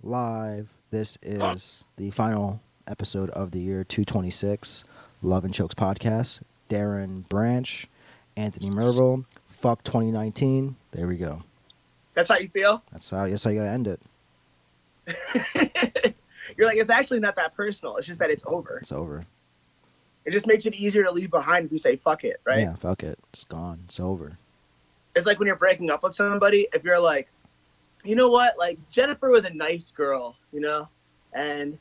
live. This is the final episode of the year 226 Love and Chokes podcast. Darren Branch, Anthony Merville. Fuck 2019. There we go. That's how you feel? That's how you gotta end it. You're like, it's actually not that personal. It's just that it's over. It's over. It just makes it easier to leave behind if you say fuck it, right? Yeah, fuck it. It's gone. It's over. It's like when you're breaking up with somebody, if you're like, you know what, like Jennifer was a nice girl, you know, and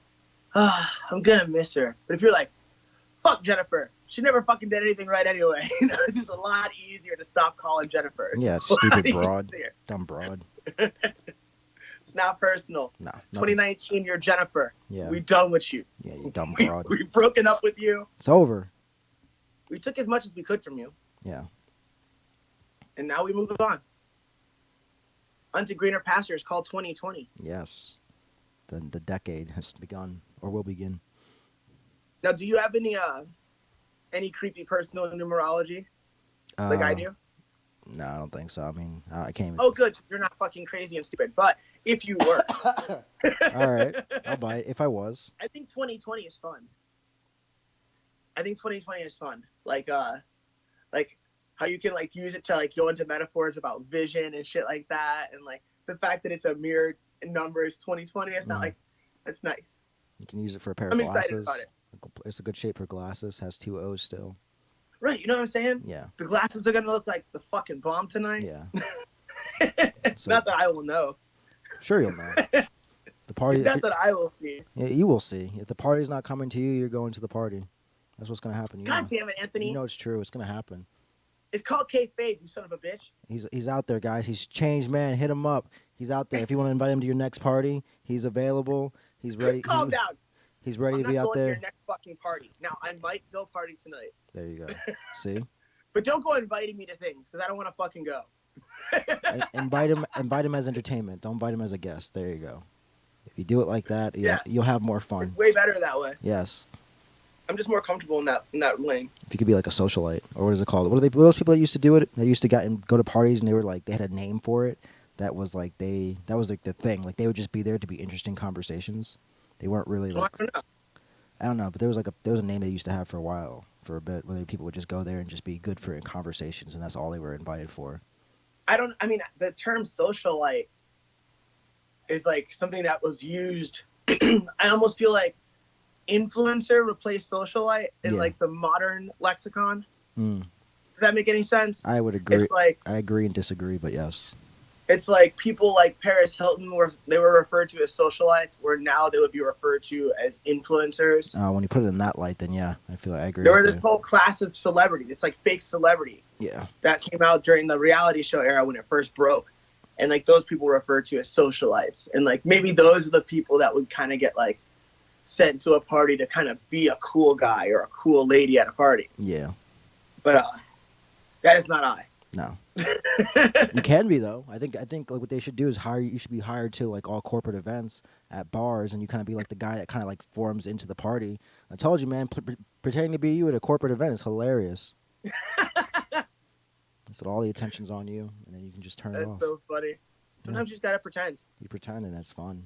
I'm gonna miss her. But if you're like, fuck Jennifer, she never fucking did anything right anyway. You know, it's just a lot easier to stop calling Jennifer. Yeah, stupid broad. Dumb broad. It's not personal. Nah. 2019, you're Jennifer. Yeah. We done with you. Yeah, you dumb broad. We've broken up with you. It's over. We took as much as we could from you. Yeah. And now we move on. Onto greener pastures called 2020. Yes. The decade has begun or will begin. Now, do you have any creepy personal numerology like I do? No, I don't think so. I mean, I can't even... Oh, good. You're not fucking crazy and stupid. But if you were... All right. I'll bite if I was. I think 2020 is fun. Like how you can like use it to like go into metaphors about vision and shit like that, and like the fact that it's a mirrored numbers 2020. It's not like it's nice. You can use it for a pair of I'm glasses. excited about it. It's a good shape for glasses. Has 2 O's still. Right, you know what I'm saying? Yeah. The glasses are gonna look like the fucking bomb tonight. Yeah. So, not that I will know. Sure, you'll know. The party. Not that I will see. Yeah, you will see. If the party's not coming to you, you're going to the party. That's what's gonna happen. God damn it, Anthony! You know it's true. It's gonna happen. It's called kayfabe, you son of a bitch. He's out there, guys. He's changed, man. Hit him up. He's out there. If you want to invite him to your next party, he's available. He's ready. Calm down. He's ready to be out there. I'm not going to your next fucking party. Now, I might go party tonight. There you go. See? But don't go inviting me to things, because I don't want to fucking go. Invite him as entertainment. Don't invite him as a guest. There you go. If you do it like that, you'll have more fun. It's way better that way. Yes. I'm just more comfortable in that lane. If you could be like a socialite, or what is it called? What are those people that used to do it? They used to go to parties and they were like, they had a name for it. That was like the thing. Like they would just be there to be interesting conversations. They weren't really like. I don't know, but there was a name they used to have for a bit, where people would just go there and just be good for conversations, and that's all they were invited for. I mean, the term socialite is like something that was used. I almost feel like influencer replaced socialite in like the modern lexicon. Does that make any sense? I would agree. It's like, I agree and disagree, but yes. It's like people like Paris Hilton, they were referred to as socialites, where now they would be referred to as influencers. When you put it in that light, then yeah, I feel like I agree. There was this whole class of celebrity, it's like fake celebrity. Yeah. That came out during the reality show era when it first broke. And like those people were referred to as socialites. And like maybe those are the people that would kind of get like sent to a party to kind of be a cool guy or a cool lady at a party. Yeah. But that is not I. No. You can be though. I think like what they should do is you should be hired to like all corporate events at bars, and you kind of be like the guy that kind of like forms into the party. I told you, man, pretending to be you at a corporate event is hilarious. So all the attention's on you, and then you can just turn it off. That's so funny. Sometimes you just gotta pretend. You pretend, and that's fun.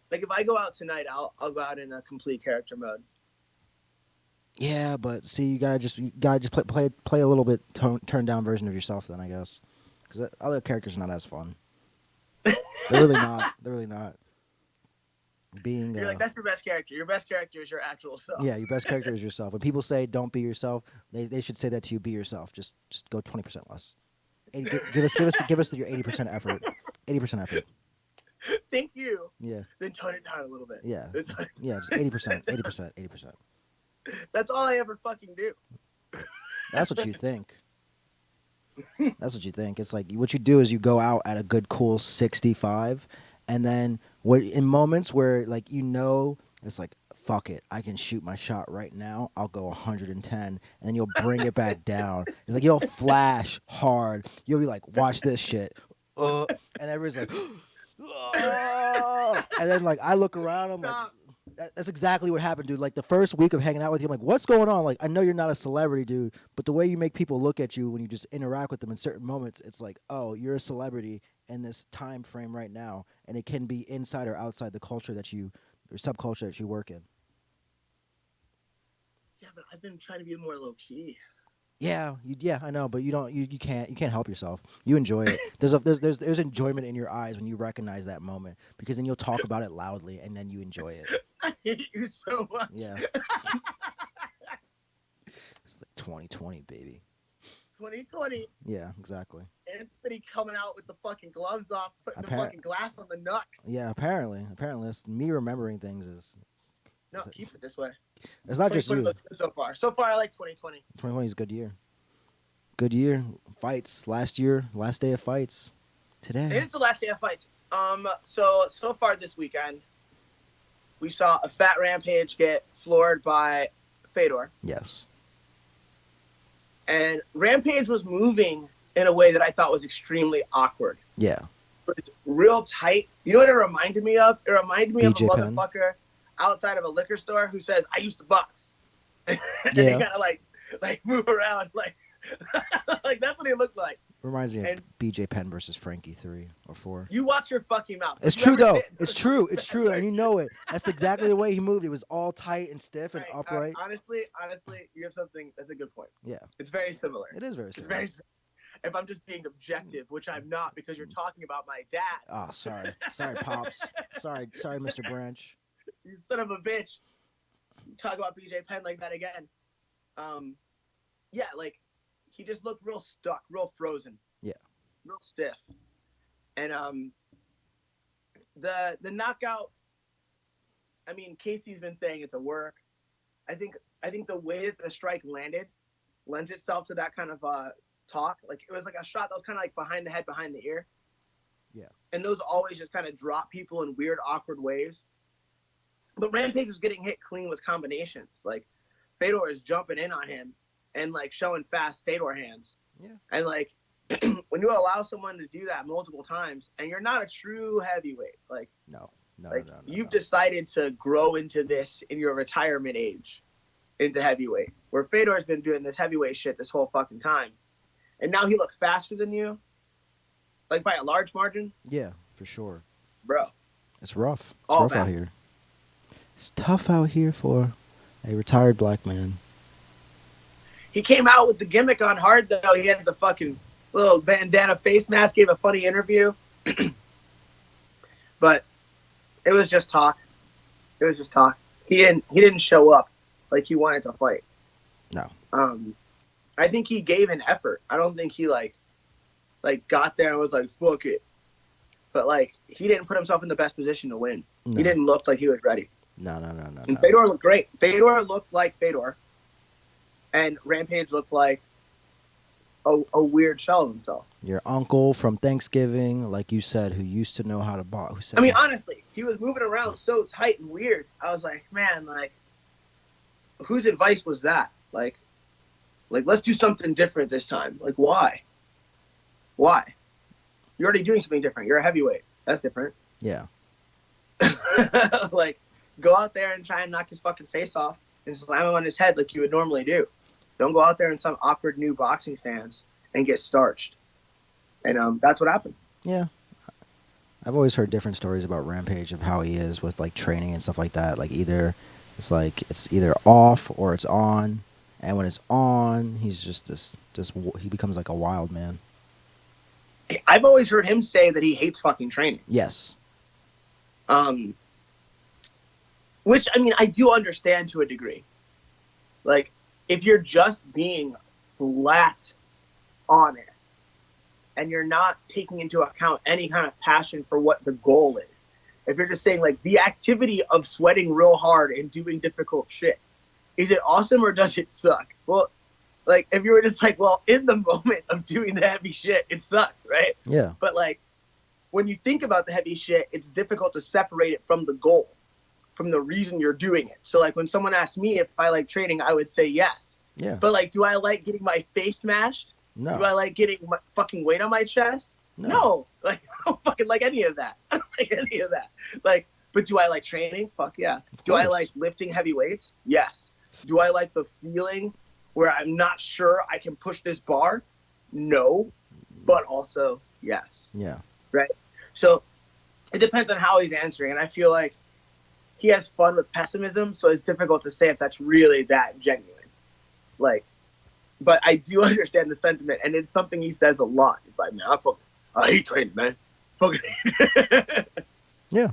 Like if I go out tonight, I'll go out in a complete character mode. Yeah, but see, you gotta just play a little bit turned down version of yourself then, I guess, because other characters are not as fun. They're really not. They're really not. You're like, that's your best character. Your best character is your actual self. Yeah, your best character is yourself. When people say don't be yourself, they should say that to you. Be yourself. Just go 20% less. Give us your 80% effort. 80% effort. Thank you. Yeah. Then tone it down a little bit. Yeah. Yeah, just 80%. 80%. That's all I ever fucking do. That's what you think. That's what you think. It's like what you do is you go out at a good cool 65, and then in moments where like it's like fuck it, I can shoot my shot right now. I'll go 110, and then you'll bring it back down. It's like you'll flash hard. You'll be like, watch this shit, and everybody's like, and then like I look around, I'm like. That's exactly what happened, dude. Like the first week of hanging out with you, I'm like, what's going on? Like, I know you're not a celebrity, dude, but the way you make people look at you when you just interact with them in certain moments, it's like, oh, you're a celebrity in this time frame right now, and it can be inside or outside the culture that you or subculture that you work in. Yeah, but I've been trying to be more low key. Yeah, I know, but you can't help yourself. You enjoy it. There's enjoyment in your eyes when you recognize that moment because then you'll talk about it loudly and then you enjoy it. I hate you so much. Yeah. It's like 2020, baby. 2020. Yeah, exactly. Anthony coming out with the fucking gloves off, putting the Appar- fucking glass on the knucks. Yeah, apparently, it's me remembering things No, keep it this way. it's not just 2020 you. looks good so far. So far, I like 2020. 2020 is a good year. Good year. Fights last year, last day of fights. Today. It is the last day of fights. So far this weekend, we saw a fat Rampage get floored by Fedor. Yes. And Rampage was moving in a way that I thought was extremely awkward. Yeah. It's real tight. You know what it reminded me of? It reminded me BJ of a Penn. motherfucker outside of a liquor store who says, "I used to box." And Yeah. he kind of like move around like like that's what he looked like. Reminds me And- of BJ Penn versus Frankie 3 or 4. You watch your fucking mouth. It's You true ever though. sit- It's true. It's true, and you know it. That's exactly the way he moved. It was all tight and stiff and Right, upright. honestly, you have something. That's a good point. Yeah, It's very similar. it is very It's similar. very. If I'm just being objective, which I'm not, because you're talking about my dad. Oh, sorry, pops. Sorry, Mr. Branch. You son of a bitch. You talk about BJ Penn like that again. Yeah, like he just looked real stuck, real frozen. Yeah. Real stiff. And the knockout. I mean, Casey's been saying it's a work. I think the way that the strike landed lends itself to that kind of talk. Like it was like a shot that was kind of like behind the head, behind the ear. Yeah. And those always just kind of drop people in weird, awkward ways. But Rampage was getting hit clean with combinations. Like Fedor is jumping in on him and like showing fast Fedor hands. Yeah. And like when you allow someone to do that multiple times, and you're not a true heavyweight, like No. you've decided to grow into this in your retirement age, into heavyweight, where Fedor's been doing this heavyweight shit this whole fucking time, and now he looks faster than you, like by a large margin, Yeah, for sure. bro. It's rough. It's All rough out back. here. It's tough out here for a retired black man. He came out with the gimmick on hard though. He had the fucking little bandana face mask, gave a funny interview. But it was just talk. It was just talk. He didn't show up like he wanted to fight. No. I think he gave an effort. I don't think he like got there and was like, fuck it. But like he didn't put himself in the best position to win. No. He didn't look like he was ready. No. And Fedor looked great. Fedor looked like Fedor. And Rampage looked like a weird shell of himself. Your uncle from Thanksgiving, like you said, who used to know how to box. I mean, honestly, he was moving around so tight and weird. I was like, man, like, whose advice was that? Like, let's do something different this time. Like, why? Why? You're already doing something different. You're a heavyweight. That's different. Yeah. Like, go out there and try and knock his fucking face off and slam him on his head like you would normally do. Don't go out there in some awkward new boxing stance and get starched. And that's what happened. Yeah. I've always heard different stories about Rampage of how he is with like training and stuff like that. Like it's either off or it's on, and when it's on, he's just he becomes like a wild man. I've always heard him say that he hates fucking training. Yes. Which, I mean, I do understand to a degree. Like, if you're just being flat honest and you're not taking into account any kind of passion for what the goal is, if you're just saying, like, the activity of sweating real hard and doing difficult shit, is it awesome or does it suck? Well, like, if you were just like, well, in the moment of doing the heavy shit, it sucks, right? Yeah. But, like, when you think about the heavy shit, it's difficult to separate it from the goal, from the reason you're doing it. So, like, when someone asks me if I like training, I would say yes. Yeah. But, like, do I like getting my face smashed? No. Do I like getting my fucking weight on my chest? No. Like, I don't fucking like any of that. I don't like any of that. Like, but do I like training? Fuck yeah. Do I like lifting heavy weights? Yes. Do I like the feeling where I'm not sure I can push this bar? No. But also, yes. Yeah. Right? So it depends on how he's answering, and I feel like he has fun with pessimism, so it's difficult to say if that's really that genuine. Like, but I do understand the sentiment, and it's something he says a lot. It's like, man, I hate training, man. Fucking hate. Yeah.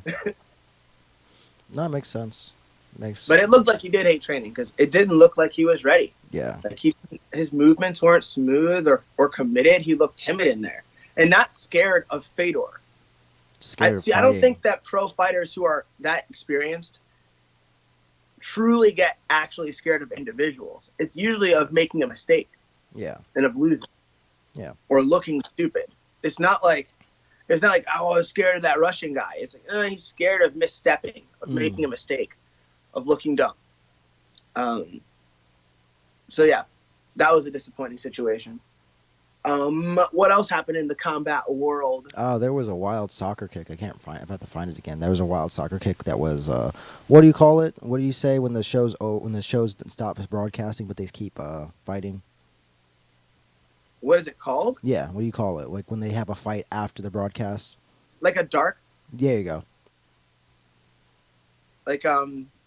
No, it makes sense. But it looked like he did hate training because it didn't look like he was ready. Yeah. Like his movements weren't smooth or committed. He looked timid in there and not scared of Fedor. Scared I don't think that pro fighters who are that experienced truly get actually scared of individuals. It's usually of making a mistake. Yeah. And of losing. Yeah. Or looking stupid. It's not like, oh, I was scared of that Russian guy. It's like, he's scared of misstepping, of making a mistake, of looking dumb. So yeah, that was a disappointing situation. What else happened in the combat world? There was a wild soccer kick. I have to find it again. There was a wild soccer kick that was, what do you call it? What do you say when the shows stop broadcasting but they keep fighting? What is it called? Yeah, what do you call it? Like when they have a fight after the broadcast? Like a dark? There you go. Like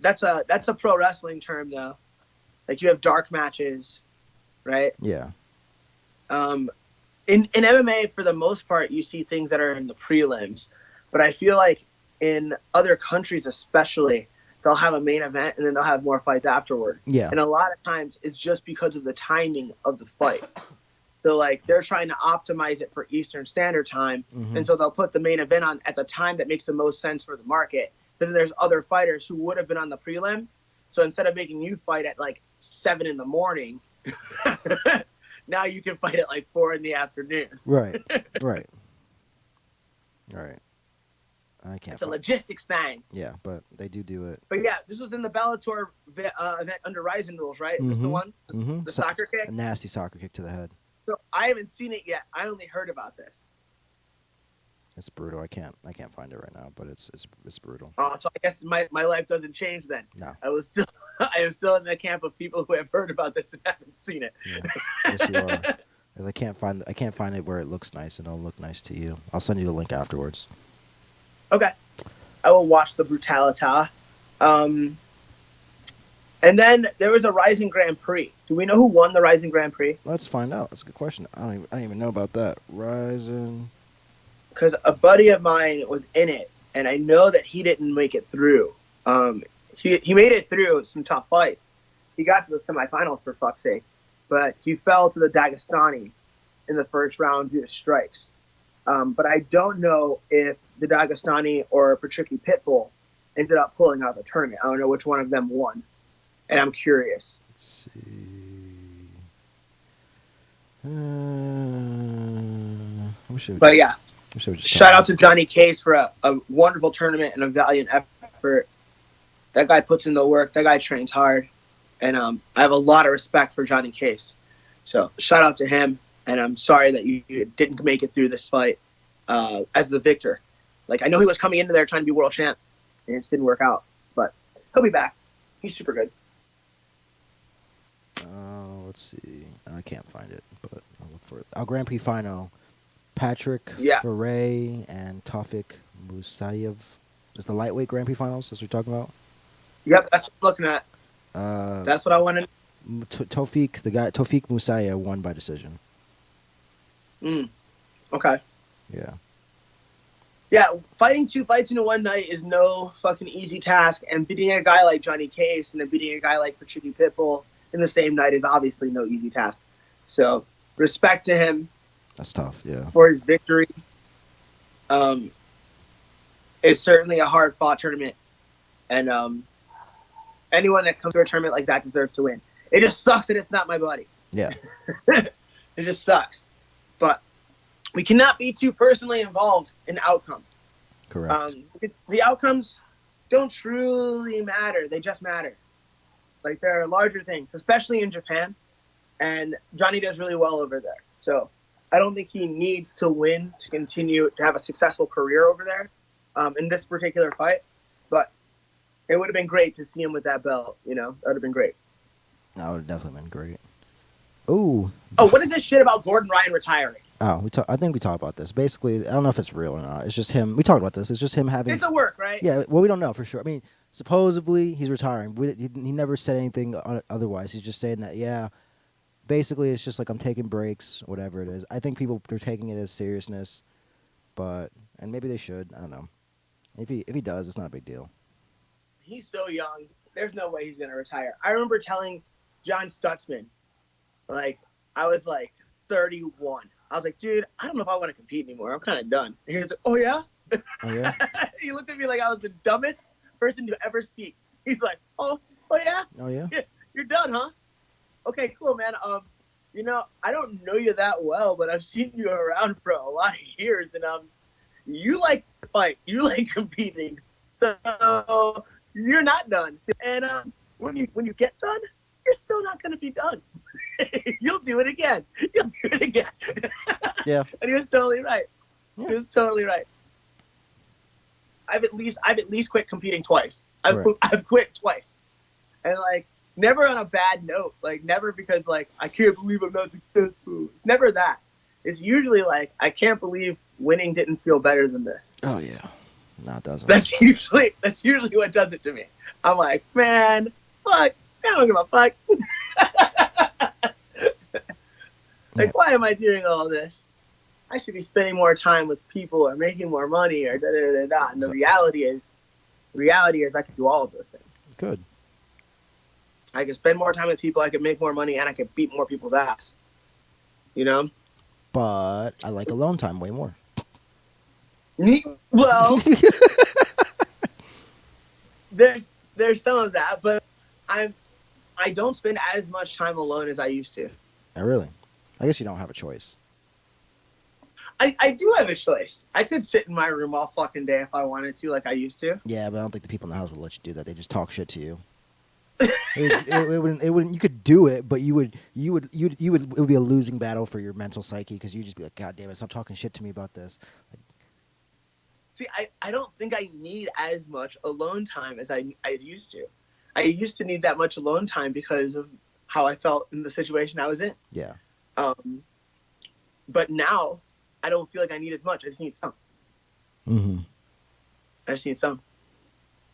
that's a pro wrestling term though. Like you have dark matches, right? Yeah. In MMA for the most part you see things that are in the prelims, but I feel like in other countries especially they'll have a main event and then they'll have more fights afterward. Yeah. And a lot of times it's just because of the timing of the fight. So like they're trying to optimize it for Eastern Standard Time, and so they'll put the main event on at the time that makes the most sense for the market. But then there's other fighters who would have been on the prelim, so instead of making you fight at like 7 a.m, now you can fight at like 4 p.m. Right. Right. Right. I can't. It's a logistics thing. Yeah, but they do it. But yeah, this was in the Bellator event under Rising Rules, right? Is this the one? The soccer kick? A nasty soccer kick to the head. So I haven't seen it yet. I only heard about this. It's brutal. I can't find it right now, but it's brutal. So I guess my life doesn't change then. No. I am still in the camp of people who have heard about this and haven't seen it. Yeah. Yes, you are. 'Cause I can't find it where it looks nice and it'll look nice to you. I'll send you the link afterwards. Okay. I will watch the Brutalita. And then there was a Rising Grand Prix. Do we know who won the Rising Grand Prix? Let's find out. That's a good question. I don't even know about that. Rising. Because a buddy of mine was in it, and I know that he didn't make it through. He made it through some tough fights. He got to the semifinals for fuck's sake, but he fell to the Dagestani in the first round due to strikes. But I don't know if the Dagestani or Patricky Pitbull ended up pulling out of the tournament. I don't know which one of them won, and I'm curious. Let's see. But yeah, shout out to Johnny Case for a wonderful tournament and a valiant effort. That guy puts in the work. That guy trains hard, and I have a lot of respect for Johnny Case. So shout out to him, and I'm sorry that you didn't make it through this fight as the victor. Like I know he was coming into there trying to be world champ, and it just didn't work out. But he'll be back. He's super good. Let's see. I can't find it, but I'll look for it. Our Grand Prix final. Patrick Ferre and Tawfiq Musayev. Is the lightweight Grand Prix finals? That's what we're talking about? Yep, that's what I'm looking at. That's what I wanted. Tawfiq Musayev won by decision. Okay. Yeah. Yeah, fighting 2 fights in one night is no fucking easy task, and beating a guy like Johnny Case and then beating a guy like Patricky Pitbull in the same night is obviously no easy task. So, respect to him. That's tough, yeah. For his victory. It's certainly a hard-fought tournament, and anyone that comes to a tournament like that deserves to win. It just sucks that it's not my buddy. Yeah. It just sucks. But we cannot be too personally involved in outcome. Correct. The outcomes don't truly matter. They just matter. Like, there are larger things, especially in Japan. And Johnny does really well over there. So I don't think he needs to win to continue to have a successful career over there in this particular fight. But it would have been great to see him with that belt. You know, that would have been great. That would have definitely been great. Ooh. Oh, what is this shit about Gordon Ryan retiring? Oh, I think we talked about this. Basically, I don't know if it's real or not. It's just him. We talked about this. It's just him having. It's a work, right? Yeah. Well, we don't know for sure. I mean, supposedly he's retiring. He never said anything otherwise. He's just saying that. Yeah. Basically, it's just like I'm taking breaks, whatever it is. I think people are taking it as seriousness, and maybe they should. I don't know. If he does, it's not a big deal. He's so young. There's no way he's gonna retire. I remember telling John Stutzman, like, I was like 31. I was like, dude, I don't know if I want to compete anymore. I'm kind of done. And he was like, oh yeah. Oh yeah. He looked at me like I was the dumbest person to ever speak. He's like, oh yeah. Oh yeah. You're done, huh? Okay, cool, man. I don't know you that well, but I've seen you around for a lot of years, and you like to fight, you like competing, so you're not done. And when you get done, you're still not gonna be done. You'll do it again. You'll do it again. Yeah. And he was totally right. Yeah. He was totally right. I've at least quit competing twice. I've quit twice, and like never on a bad note. Like never because like I can't believe I'm not successful. It's never that. It's usually like I can't believe winning didn't feel better than this. Oh yeah. No, it doesn't. That's usually what does it to me. I'm like, man, fuck. I don't give a fuck. Like, why am I doing all this? I should be spending more time with people or making more money or da da da da. And the reality is I can do all of those things. Good. I can spend more time with people, I can make more money, and I can beat more people's ass. You know? But I like alone time way more. Well, there's some of that, but I don't spend as much time alone as I used to. Oh, really? I guess you don't have a choice. I do have a choice. I could sit in my room all fucking day if I wanted to, like I used to. Yeah, but I don't think the people in the house would let you do that. They just talk shit to you. it wouldn't. You could do it, but it would be a losing battle for your mental psyche because you'd just be like, God damn it, stop talking shit to me about this. See, I don't think I need as much alone time as I used to. I used to need that much alone time because of how I felt in the situation I was in. Yeah. But now I don't feel like I need as much. I just need some. Mm-hmm. I just need some.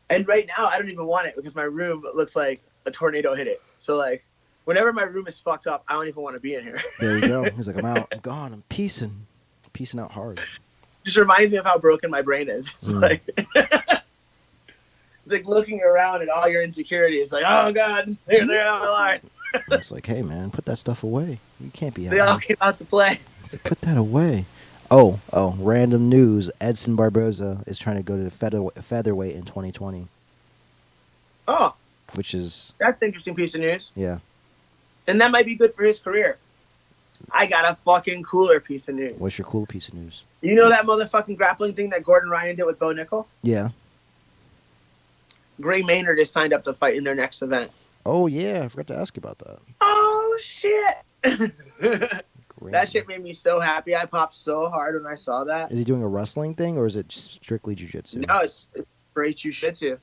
And right now I don't even want it because my room looks like a tornado hit it. So like, whenever my room is fucked up, I don't even want to be in here. There you go. He's like, I'm out. I'm gone. I'm peacing out hard. Just reminds me of how broken my brain is. It's like it's like looking around at all your insecurities. Like, oh God, they're on my life. It's like, hey man, put that stuff away. You can't be out. They all came out to play. So put that away. Oh, random news. Edson Barboza is trying to go to the featherweight in 2020. Oh. Which is... That's an interesting piece of news. Yeah. And that might be good for his career. I got a fucking cooler piece of news. What's your cool piece of news? You know that motherfucking grappling thing that Gordon Ryan did with Bo Nickel? Yeah. Gray Maynard is signed up to fight in their next event. Oh, yeah. I forgot to ask you about that. Oh, shit. That shit made me so happy. I popped so hard when I saw that. Is he doing a wrestling thing or is it strictly jiu-jitsu? No, it's straight jiu-jitsu.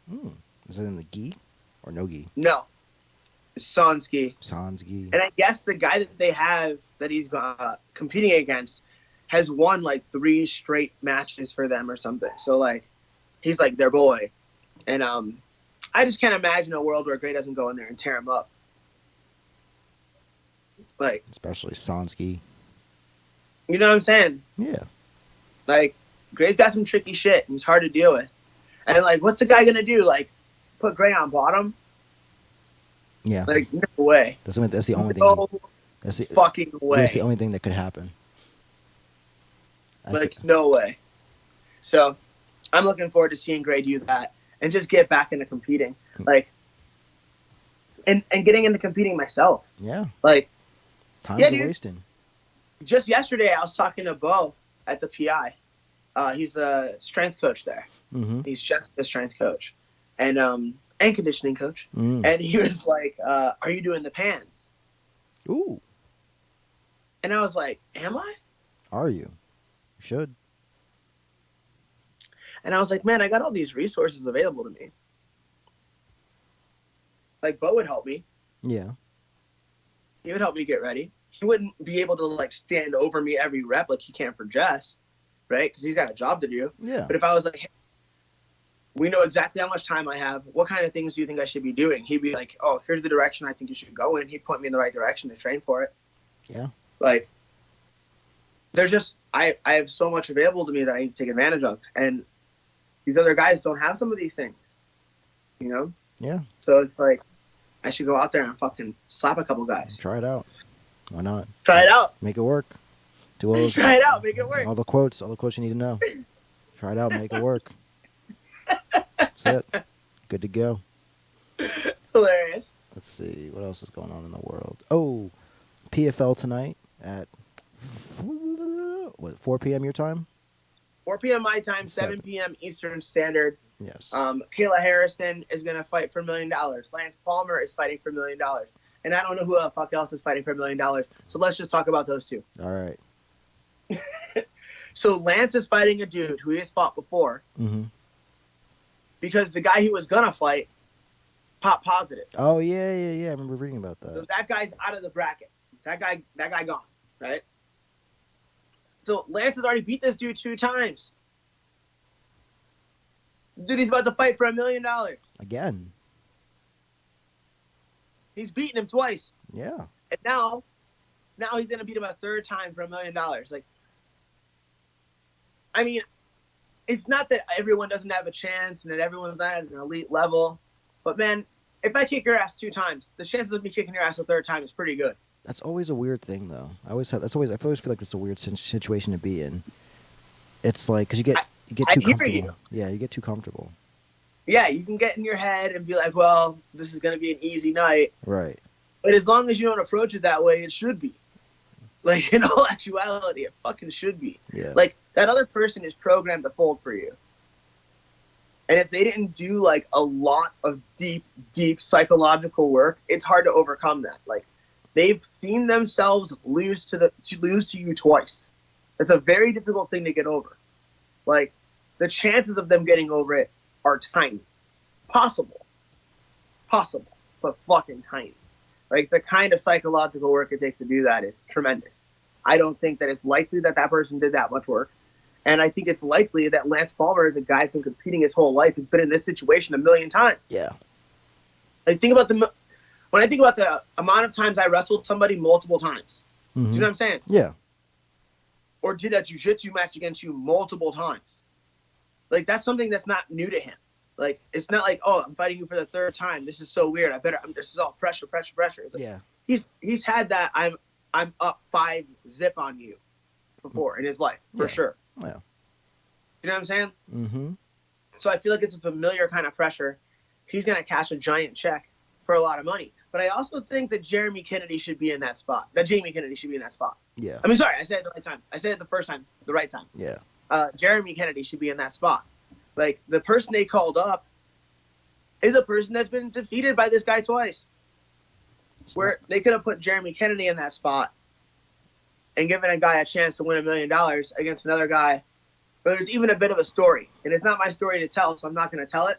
Is it in the gi or no gi? No. It's sans gi. Sans gi. And I guess the guy that they have that he's competing against has won like 3 straight matches for them or something. So like, he's like their boy. And I just can't imagine a world where Gray doesn't go in there and tear him up. Like, especially sans gi. You know what I'm saying? Yeah. Like, Gray's got some tricky shit and it's hard to deal with. And like, what's the guy gonna do? Like, put Gray on bottom? Yeah. Like, no way. That's the only thing. No fucking way. That's the only thing that could happen. No way. So, I'm looking forward to seeing Gray do that and just get back into competing. Like, and getting into competing myself. Yeah. Like, time's wasting. Just yesterday, I was talking to Bo at the PI. He's the strength coach there. Mm-hmm. He's just the strength coach and conditioning coach. Mm. And he was like, are you doing the pans? Ooh. And I was like, am I? Are you? You should. And I was like, man, I got all these resources available to me. Like, Bo would help me. Yeah. He would help me get ready. he wouldn't be able to like stand over me every rep like he can for Jess, right? Because he's got a job to do. Yeah. But if I was like, hey, we know exactly how much time I have. What kind of things do you think I should be doing? He'd be like, oh, here's the direction I think you should go in. He'd point me in the right direction to train for it. Yeah. Like, there's just I have so much available to me that I need to take advantage of, and these other guys don't have some of these things, you know. Yeah. So it's like I should go out there and fucking slap a couple guys. Try it out. Why not? Try it out. Make it work. Do all those. Try it out. Make it work. All the quotes you need to know. Try it out. Make it work. That's it. Good to go. Hilarious. Let's see what else is going on in the world. Oh, PFL tonight at what 4 p.m. your time? 4 p.m. my time, 7 p.m. Eastern Standard. Yes. Kayla Harrison is going to fight for $1 million. Lance Palmer is fighting for $1 million. And I don't know who the fuck else is fighting for $1 million. So let's just talk about those two. All right. So Lance is fighting a dude who he has fought before because the guy he was going to fight popped positive. Oh, yeah. I remember reading about that. So that guy's out of the bracket. That guy gone, right? So Lance has already beat this dude 2 times. Dude, he's about to fight for $1 million. Again. He's beaten him twice. Yeah. And now he's going to beat him a 3rd time for $1 million. Like, I mean, it's not that everyone doesn't have a chance and that everyone's not at an elite level. But, man, if I kick your ass 2 times, the chances of me kicking your ass a 3rd time is pretty good. That's always a weird thing, though. I always feel like it's a weird situation to be in. It's like because you get too comfortable. You. Yeah, you get too comfortable. Yeah, you can get in your head and be like, well, this is going to be an easy night. Right. But as long as you don't approach it that way, it should be. Like, in all actuality, it fucking should be. Yeah. Like, that other person is programmed to fold for you. And if they didn't do, like, a lot of deep, deep psychological work, it's hard to overcome that. Like, they've seen themselves lose to you twice. It's a very difficult thing to get over. Like, the chances of them getting over it are tiny. Possible, but fucking tiny. Like, the kind of psychological work it takes to do that is tremendous. I don't think that it's likely that person did that much work. And I think it's likely that Lance Palmer is a guy who's been competing his whole life, has been in this situation 1,000,000 times. Yeah. Like, when I think about the amount of times I wrestled somebody multiple times, do you know what I'm saying? Yeah. Or did a jiu-jitsu match against you multiple times. Like, that's something that's not new to him. Like, it's not like, oh, I'm fighting you for the 3rd time. This is so weird. This is all pressure. It's like, yeah. He's had that I'm up 5 zip on you before in his life, for sure. Yeah. You know what I'm saying? Mm-hmm. So I feel like it's a familiar kind of pressure. He's going to cash a giant check for a lot of money. But I also think that Jeremy Kennedy should be in that spot. That Jamie Kennedy should be in that spot. Yeah. I mean, sorry, I said it the right time. I said it the first time, the right time. Yeah. Jeremy Kennedy should be in that spot. Like, the person they called up is a person that's been defeated by this guy twice. Where they could have put Jeremy Kennedy in that spot and given a guy a chance to win $1 million against another guy. But there's even a bit of a story. And it's not my story to tell, so I'm not going to tell it.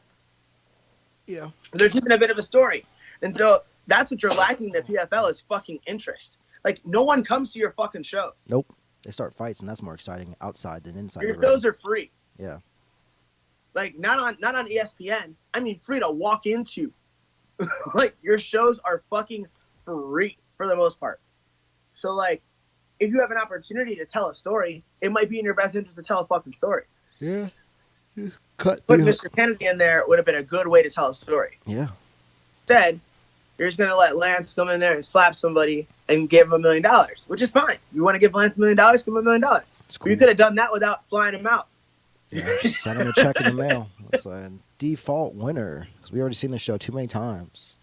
Yeah. But there's even a bit of a story. And so that's what you're lacking in the PFL is fucking interest. Like, no one comes to your fucking shows. Nope. They start fights, and that's more exciting outside than inside. Your shows are free. Yeah. Like, not on ESPN. I mean, free to walk into. Like, your shows are fucking free for the most part. So, like, if you have an opportunity to tell a story, it might be in your best interest to tell a fucking story. Yeah. Just cut Putting Mr. Kennedy in there would have been a good way to tell a story. Yeah. Instead, you're just going to let Lance come in there and slap somebody and give him $1 million, which is fine. You want to give Lance $1 million, give him $1 million. Cool. You could have done that without flying him out. Yeah, just send him a check in the mail. It's a default winner because we already seen the show too many times.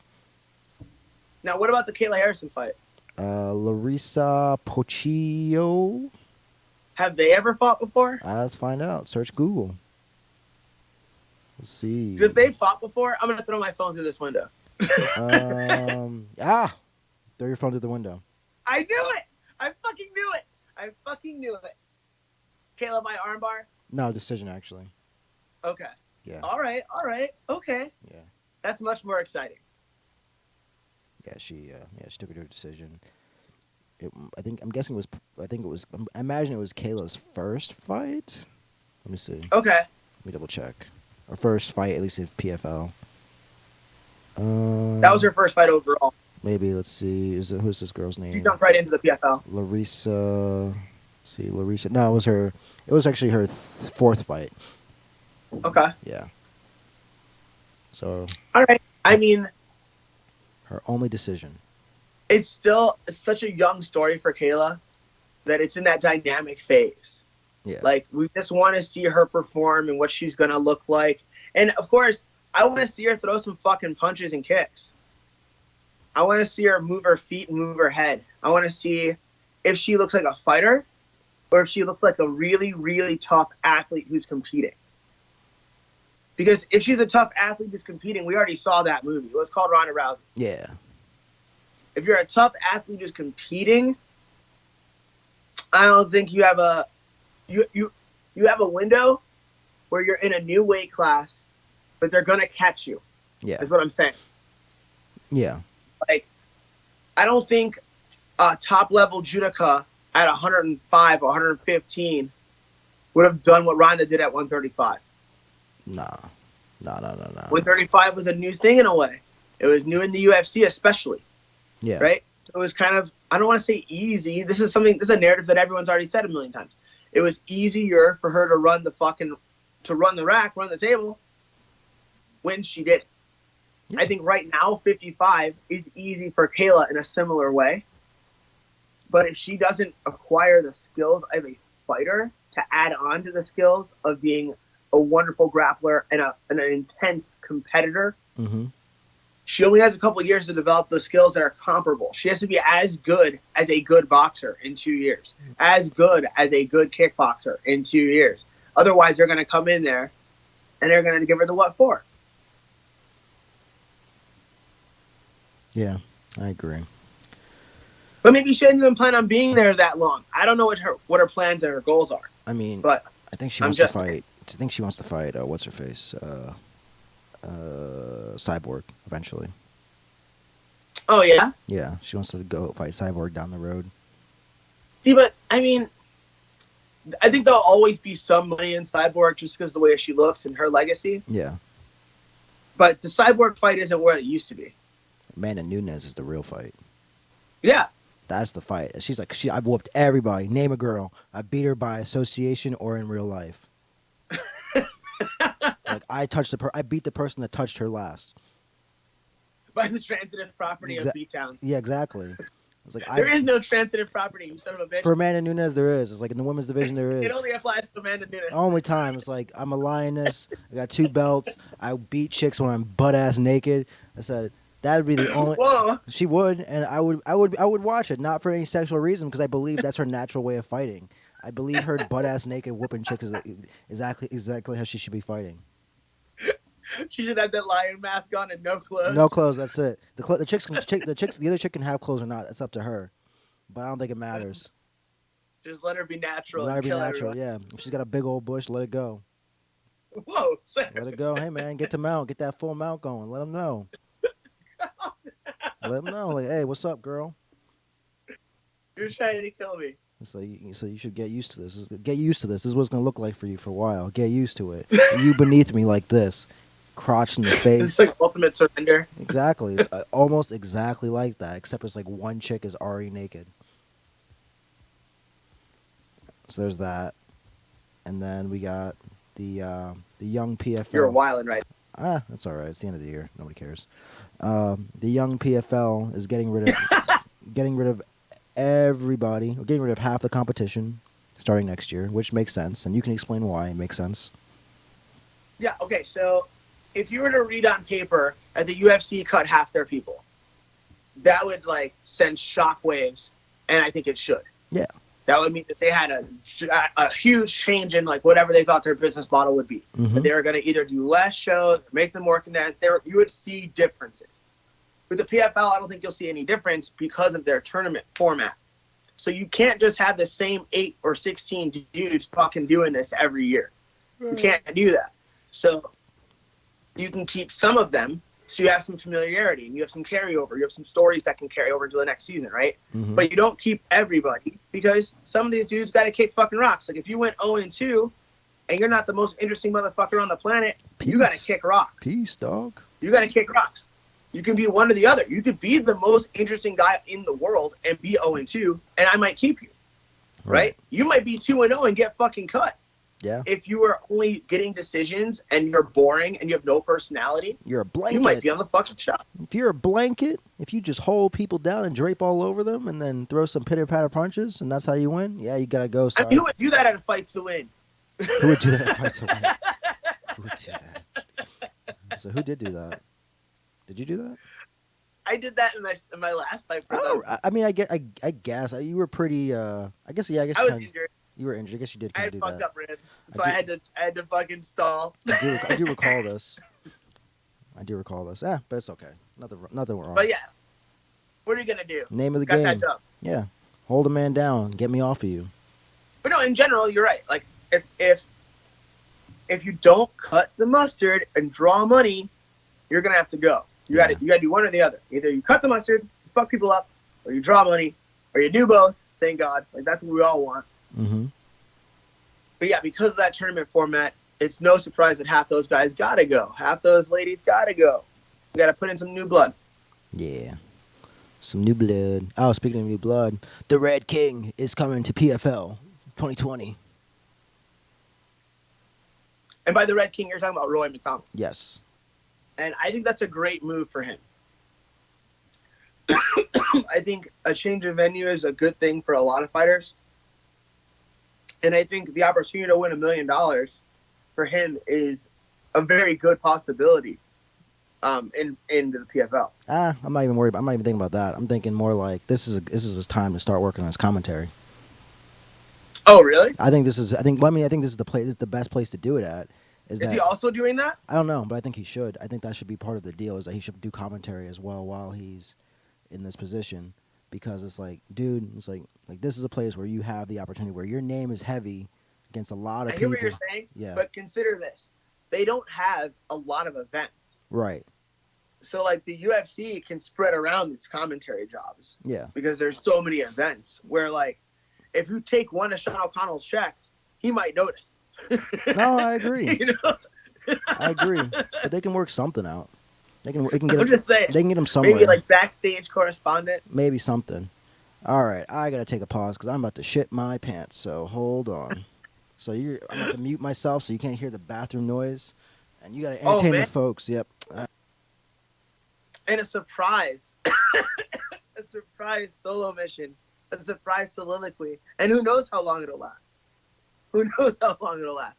Now, what about the Kayla Harrison fight? Larissa Pochillo. Have they ever fought before? Let's find out. Search Google. Let's see. If they fought before, I'm going to throw my phone through this window. Throw your phone through the window. I knew it. I fucking knew it. Kayla by armbar? No, decision, actually. Okay. Yeah. All right. Okay. Yeah. That's much more exciting. Yeah, she took it to a decision. I'm guessing it was. I think it was. I imagine it was Kayla's first fight. Let me see. Okay. Let me double check. Her first fight, at least in PFL. That was her first fight overall. Maybe let's see. Who's this girl's name? She jumped right into the PFL. Larissa. Let's see, Larissa. No, it was her. It was actually her fourth fight. Okay. Yeah. So. All right. I mean, her only decision. It's such a young story for Kayla that it's in that dynamic phase. Yeah. Like, we just want to see her perform and what she's going to look like. And, of course, I want to see her throw some fucking punches and kicks. I want to see her move her feet and move her head. I want to see if she looks like a fighter or if she looks like a really, really tough athlete who's competing. Because if she's a tough athlete who's competing, we already saw that movie. It was called Ronda Rousey. Yeah. If you're a tough athlete who's competing, I don't think you have a you have a window where you're in a new weight class, but they're gonna catch you. Yeah. That's what I'm saying. Yeah. Like, I don't think a top level judoka at 105 or 115 would have done what Ronda did at 135. Nah. 135 was a new thing in a way. It was new in the UFC especially. Yeah. Right? So it was kind of, I don't want to say easy. This is a narrative that everyone's already said a million times. It was easier for her to run the rack, run the table when she did it. Yeah. I think right now 55 is easy for Kayla in a similar way. But if she doesn't acquire the skills of a fighter to add on to the skills of being a wonderful grappler and an intense competitor, mm-hmm. She only has a couple of years to develop the skills that are comparable. She has to be as good as a good boxer in 2 years, as good as a good kickboxer in 2 years. Otherwise, they're going to come in there and they're going to give her the what for. Yeah, I agree. But maybe she didn't even plan on being there that long. I don't know what her plans and her goals are. I mean, but I think she wants to fight. I think she wants to fight. What's her face? Cyborg eventually. Oh yeah. Yeah, she wants to go fight Cyborg down the road. See, but I mean, I think there'll always be some money in Cyborg just because of the way she looks and her legacy. Yeah. But the Cyborg fight isn't where it used to be. Amanda Nunes is the real fight. Yeah. That's the fight. She's like, I've whooped everybody. Name a girl. I beat her by association or in real life. Like, I beat the person that touched her last. By the transitive property of beat-downs. Yeah, exactly. It's like, there is no transitive property, you son of a bitch. For Amanda Nunes, there is. It's like in the women's division, there is. It only applies to Amanda Nunes. Only time. It's like, I'm a lioness. I got 2 belts. I beat chicks when I'm butt-ass naked. I said, that would be the only. Whoa. She would, and I would watch it, not for any sexual reason, because I believe that's her natural way of fighting. I believe her butt-ass naked whooping chicks is exactly how she should be fighting. She should have that lion mask on and no clothes. No clothes. That's it. The other chick can have clothes or not. That's up to her. But I don't think it matters. Just let her be natural. Let her be natural. Everyone. Yeah. If she's got a big old bush, let it go. Whoa. Let it go. Hey man, get that full mount going. Let them know. Let them know. Like, hey, what's up, girl? You're trying to kill me. So you should get used to this. Get used to this. This is what it's gonna look like for you for a while. Get used to it. You beneath me like this. Crotch in the face. It's like ultimate surrender. Exactly. It's almost exactly like that, except it's like one chick is already naked. So there's that, and then we got the young PFL. You're wilding, right? That's all right. It's the end of the year. Nobody cares. The young PFL is getting rid of everybody. We're getting rid of half the competition starting next year, which makes sense, and you can explain why it makes sense. Yeah. Okay. So, if you were to read on paper that the UFC cut half their people, that would like send shockwaves, and I think it should. Yeah. That would mean that they had a huge change in like whatever they thought their business model would be. Mm-hmm. That they were going to either do less shows, make them more condensed. You would see differences. With the PFL, I don't think you'll see any difference because of their tournament format. So you can't just have the same 8 or 16 dudes fucking doing this every year. You can't do that. So you can keep some of them So you have some familiarity and you have some carryover. You have some stories that can carry over into the next season, right? Mm-hmm. But you don't keep everybody because some of these dudes got to kick fucking rocks. Like if you went 0-2 and you're not the most interesting motherfucker on the planet, you got to kick rocks. Peace, dog. You got to kick rocks. You can be one or the other. You could be the most interesting guy in the world and be 0-2, and I might keep you, right? You might be 2-0 and get fucking cut. Yeah. If you are only getting decisions and you're boring and you have no personality, you're a blanket. You might be on the fucking show. If you're a blanket, if you just hold people down and drape all over them and then throw some pitter-patter punches and that's how you win, yeah, you gotta go. Sorry. I mean, who would do that at a fight to win? Who would do that at a fight to win? Who would do that? So who did do that? Did you do that? I did that in my last fight for them. I mean, I guess you were pretty. I guess I was injured. You were injured. I guess you did I kind had of do fucked that. up ribs, so I had to fucking stall. I do recall this. I do recall this. Yeah, but it's okay. Nothing wrong. But yeah, what are you gonna do? Name of the Got game. that job. Yeah, hold a man down. Get me off of you. But no, in general, you're right. Like if you don't cut the mustard and draw money, you're gonna have to go. You gotta do one or the other. Either you cut the mustard, you fuck people up, or you draw money, or you do both. Thank God. Like that's what we all want. Mm-hmm. But yeah, because of that tournament format, it's no surprise that half those guys gotta go. Half those ladies gotta go. We gotta put in some new blood. Yeah. Some new blood. Oh, speaking of new blood, the Red King is coming to PFL 2020. And by the Red King, you're talking about Roy McDonald. Yes. And I think that's a great move for him. I think a change of venue is a good thing for a lot of fighters. And I think the opportunity to win $1 million for him is a very good possibility in the PFL. I'm not even worried. I'm not even thinking about that. I'm thinking more like this is his time to start working on his commentary. Oh, really? I think this is the best place to do it at. Is he also doing that? I don't know, but I think he should. I think that should be part of the deal, is that he should do commentary as well while he's in this position, because it's like, dude, it's like this is a place where you have the opportunity where your name is heavy against a lot of people. I hear what you're saying, but consider this. They don't have a lot of events. Right. So, like, the UFC can spread around these commentary jobs. Yeah. Because there's so many events where, like, if you take one of Sean O'Connell's checks, he might notice. No, I agree. You know? I agree. But they can work something out. They can get I'm just saying. They can get him somewhere. Maybe, like, backstage correspondent. Maybe something. All right, I got to take a pause because I'm about to shit my pants, so hold on. So I'm about to mute myself so you can't hear the bathroom noise. And you got to entertain the folks. Yep. And a surprise. A surprise solo mission. A surprise soliloquy. And who knows how long it'll last. Who knows how long it'll last.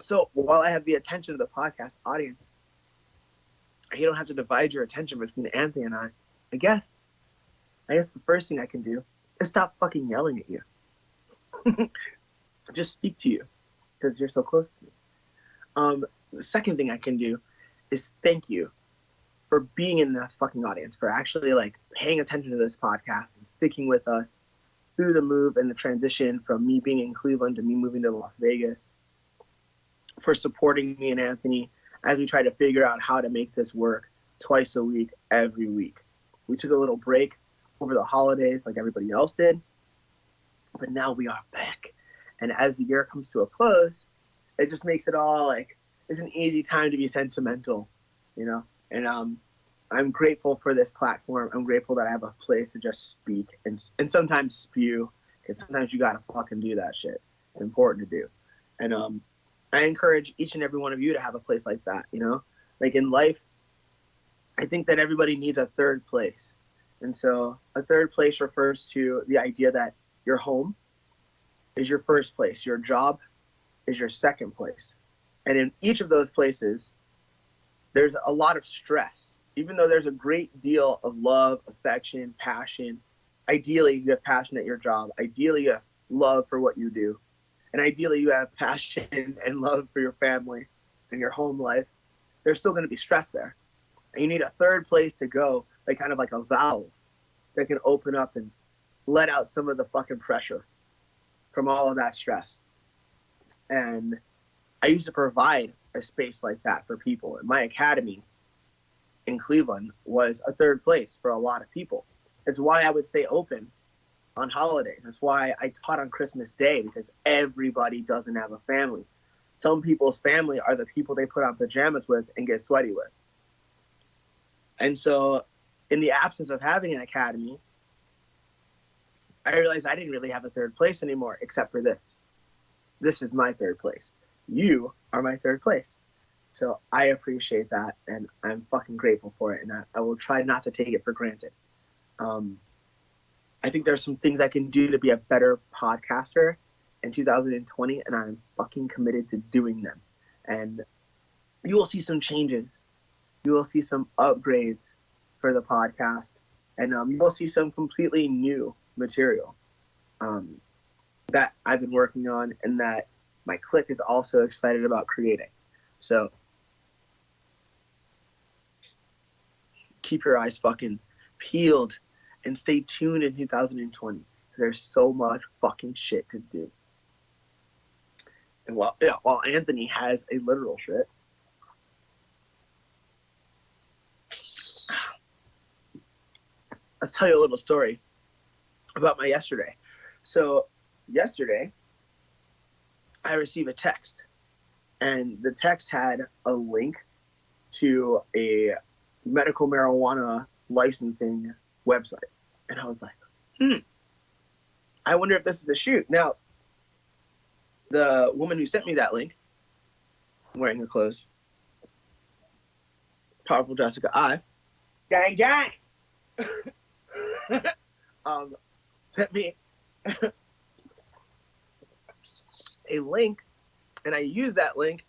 So while I have the attention of the podcast audience, you don't have to divide your attention between Anthony and I guess the first thing I can do is stop fucking yelling at you. Just speak to you because you're so close to me. The second thing I can do is thank you for being in this fucking audience, for actually like paying attention to this podcast and sticking with us through the move and the transition from me being in Cleveland to me moving to Las Vegas, for supporting me and Anthony as we try to figure out how to make this work twice a week, every week. We took a little break over the holidays like everybody else did, but now we are back. And as the year comes to a close, it just makes it all like, it's an easy time to be sentimental, you know? And I'm grateful for this platform. I'm grateful that I have a place to just speak and sometimes spew, because sometimes you gotta fucking do that shit. It's important to do. And I encourage each and every one of you to have a place like that, you know? Like in life, I think that everybody needs a third place. And so a third place refers to the idea that your home is your first place, your job is your second place. And in each of those places, there's a lot of stress. Even though there's a great deal of love, affection, passion, ideally you have passion at your job, ideally you have love for what you do, and ideally you have passion and love for your family and your home life, there's still going to be stress there. And you need a third place to go, like kind of like a valve that can open up and let out some of the fucking pressure from all of that stress. And I used to provide a space like that for people. And my academy in Cleveland was a third place for a lot of people. It's why I would stay open on holidays. That's why I taught on Christmas Day, because everybody doesn't have a family. Some people's family are the people they put on pajamas with and get sweaty with. And so in the absence of having an academy, I realized I didn't really have a third place anymore, except for this. This is my third place. You are my third place. So I appreciate that, and I'm fucking grateful for it, and I will try not to take it for granted. I think there's some things I can do to be a better podcaster in 2020, and I'm fucking committed to doing them. And you will see some changes. You will see some upgrades for the podcast, and you will see some completely new material that I've been working on, and that my clique is also excited about creating. So keep your eyes fucking peeled and stay tuned in 2020. There's so much fucking shit to do. And while Anthony has a literal shit, let's tell you a little story about my yesterday. So yesterday, I received a text, and the text had a link to a medical marijuana licensing website. And I was like, I wonder if this is the shoot. Now, the woman who sent me that link, wearing her clothes, powerful Jessica I, gang gang, sent me a link, and I used that link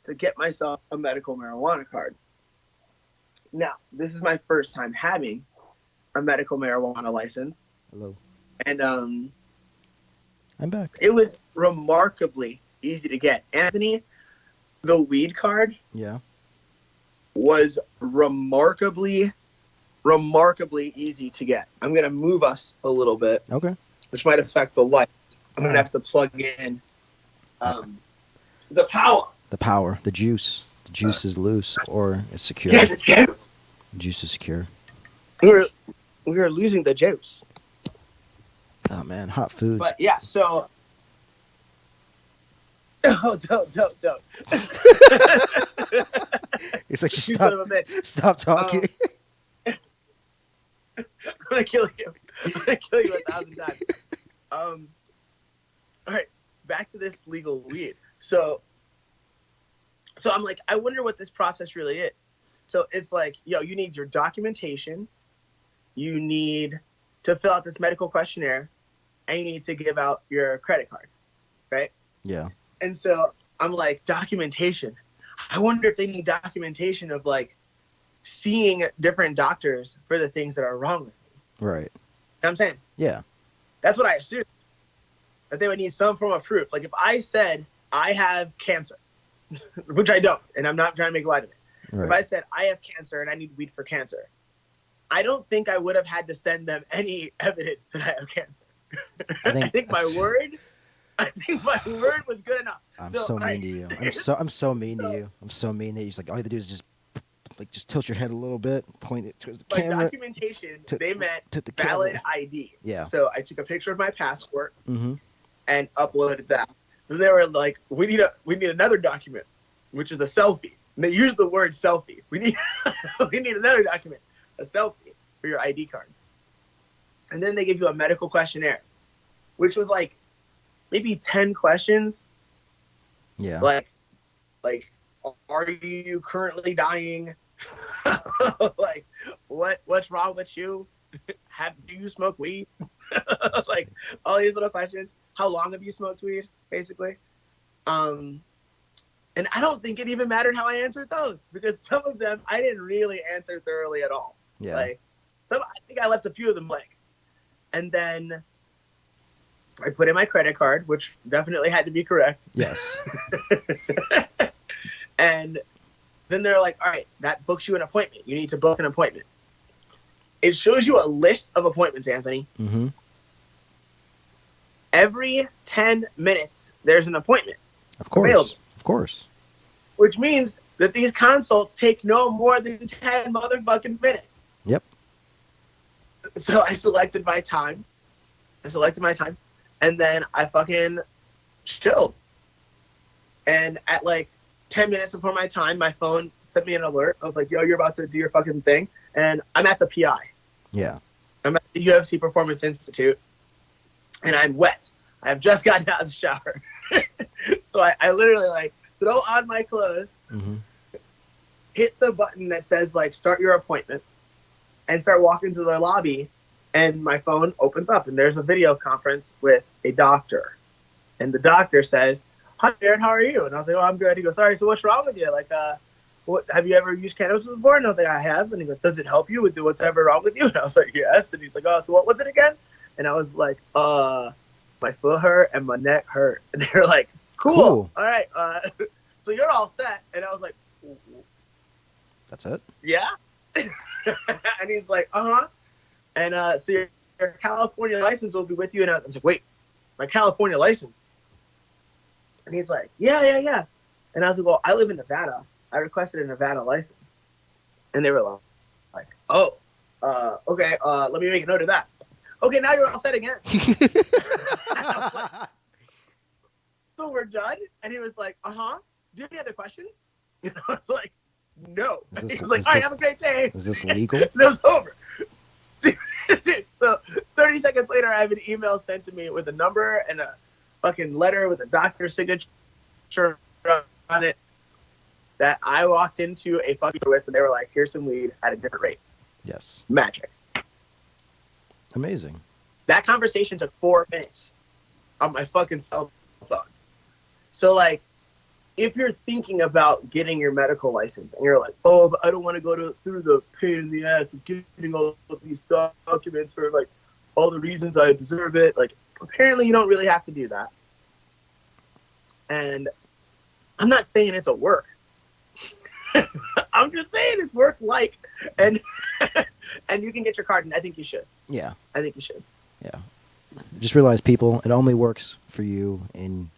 to get myself a medical marijuana card. Now, this is my first time having a medical marijuana license. Hello. And I'm back. It was remarkably easy to get. Anthony, the weed card, Yeah. was remarkably easy to get. I'm going to move us a little bit, Okay. which might affect the light. I'm going to have to plug in the power. The power, the juice. The juice is loose or it's secure. Yeah, the juice. The juice is secure. We were losing the juice. Oh man, hot foods. But yeah, so don't. It's like just You son of a bitch. stop talking. I'm gonna kill you. I'm gonna kill you 1,000 times. All right, back to this legal weed. So I'm like, I wonder what this process really is. So it's like, you need your documentation, you need to fill out this medical questionnaire, and you need to give out your credit card, right? Yeah. And so I'm like, documentation. I wonder if they need documentation of like seeing different doctors for the things that are wrong with me. Right. You know what I'm saying? Yeah. That's what I assumed. That they would need some form of proof. Like if I said I have cancer, which I don't, and I'm not trying to make light of it. Right. If I said I have cancer and I need weed for cancer, I don't think I would have had to send them any evidence that I have cancer. I think my word was good enough. I'm so mean to you. I'm so mean to you. I'm so mean that you're just like all you have to do is just tilt your head a little bit, point it towards the by camera. Documentation, they meant to the valid camera. ID. Yeah. So I took a picture of my passport Mm-hmm. and uploaded that. And they were like, we need another document, which is a selfie. And they used the word selfie. We need another document, a selfie for your ID card. And then they give you a medical questionnaire, which was like maybe 10 questions. Yeah. Like, are you currently dying? Like, what's wrong with you? Do you smoke weed? Like all these little questions. How long have you smoked weed? Basically. And I don't think it even mattered how I answered those, because some of them I didn't really answer thoroughly at all. Yeah. Like I think I left a few of them blank. And then I put in my credit card, which definitely had to be correct. Yes. And then they're like, all right, that books you an appointment. You need to book an appointment. It shows you a list of appointments, Anthony. Mm-hmm. Every 10 minutes, there's an appointment. Of course. Available. Of course. which means that these consults take no more than 10 motherfucking minutes. Yep. So I selected my time. And then I fucking chilled. And at like 10 minutes before my time, my phone sent me an alert. I was like, yo, you're about to do your fucking thing. And I'm at the PI. Yeah. I'm at the UFC Performance Institute. And I'm wet. I have just gotten out of the shower. So I literally like throw on my clothes, hit the button that says like start your appointment, and start walking to the lobby. And my phone opens up and there's a video conference with a doctor. And the doctor says, hi, Jared, how are you? And I was like, oh, I'm good. He goes, sorry, so what's wrong with you? Like, what have you ever used cannabis before? And I was like, I have. And he goes, does it help you with what's ever wrong with you? And I was like, yes. And he's like, oh, so what was it again? And I was like, my foot hurt and my neck hurt. And they were like, cool. All right. So you're all set. And I was like, that's it? Yeah. And he's like, uh-huh. And so your California license will be with you. And I was like, wait, my California license? And he's like, yeah. And I was like, well, I live in Nevada. I requested a Nevada license. And they were like, oh, okay, let me make a note of that. Okay, now you're all set again. So we're done. And he was like, uh-huh. Do you have any other questions? And I was like, no. He was like, all right, have a great day. Is this legal? And it was over. Dude, so 30 seconds later, I have an email sent to me with a number and a fucking letter with a doctor's signature on it that I walked into a fucking with, and they were like, here's some weed at a different rate. Yes. Magic. Amazing. That conversation took 4 minutes on my fucking cell phone. So, like, if you're thinking about getting your medical license and you're like, oh, but I don't want to go through the pain in the ass of getting all of these documents for, like, all the reasons I deserve it, like, apparently you don't really have to do that. And I'm not saying it's a work. I'm just saying it's work like, and you can get your card, and I think you should. Yeah. I think you should. Yeah. Just realize, people, it only works for you in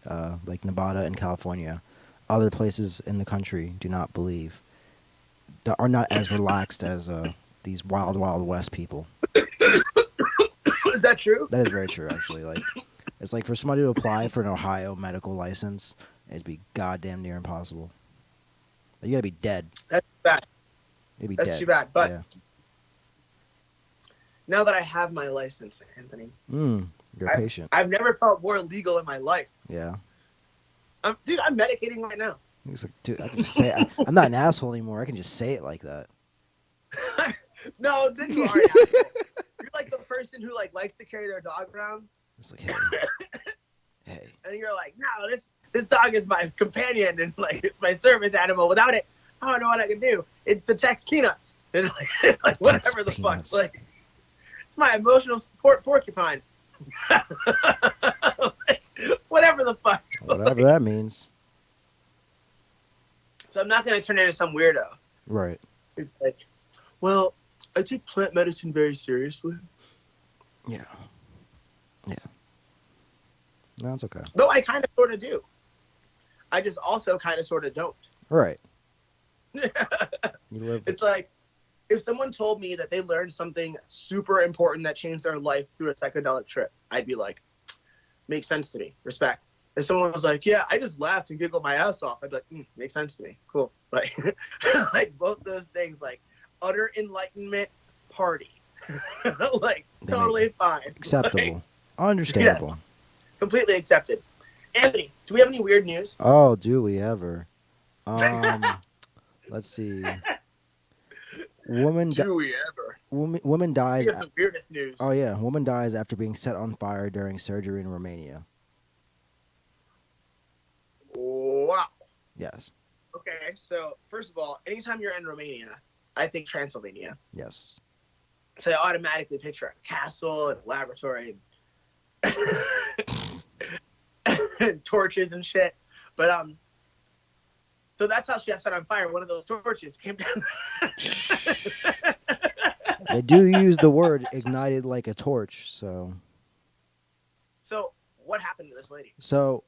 like Nevada and California. Other places in the country do not believe, are not as relaxed as these wild, wild west people. Is that true? That is very true, actually. Like, it's like for somebody to apply for an Ohio medical license, it'd be goddamn near impossible. You gotta be dead. That's bad. That's too bad. But yeah. Now that I have my license, Anthony, you're patient. I've never felt more legal in my life. Yeah. Dude, I'm medicating right now. He's like, dude, I can just say it. I'm not an asshole anymore. I can just say it like that. No, then you are an asshole. You're like the person who like likes to carry their dog around. It's like, hey. And you're like, no, this dog is my companion and like it's my service animal. Without it, I don't know what I can do. It's a Tex Peanuts. And like whatever the fuck. Like, it's my emotional support porcupine. Like, whatever the fuck. Whatever that means. So I'm not going to turn into some weirdo. Right. It's like, well, I take plant medicine very seriously. Yeah. Yeah. No, it's okay. Though I kind of sort of do. I just also kind of sort of don't. Right. It's like, if someone told me that they learned something super important that changed their life through a psychedelic trip, I'd be like, makes sense to me. Respect. If someone was like, yeah, I just laughed and giggled my ass off, I'd be like, makes sense to me. Cool. Like, like both those things, like utter enlightenment party. Like, totally fine. Acceptable. Like, understandable. Yes, completely accepted. Anthony, do we have any weird news? Oh, do we ever? Let's see. Woman dies. Here's the weirdest news. Oh yeah, woman dies after being set on fire during surgery in Romania. Wow. Yes. Okay, so first of all, anytime you're in Romania, I think Transylvania. Yes. So I automatically picture a castle and a laboratory and torches and shit. But so that's how she got set on fire. One of those torches came down. They do use the word ignited like a torch, so. So what happened to this lady? So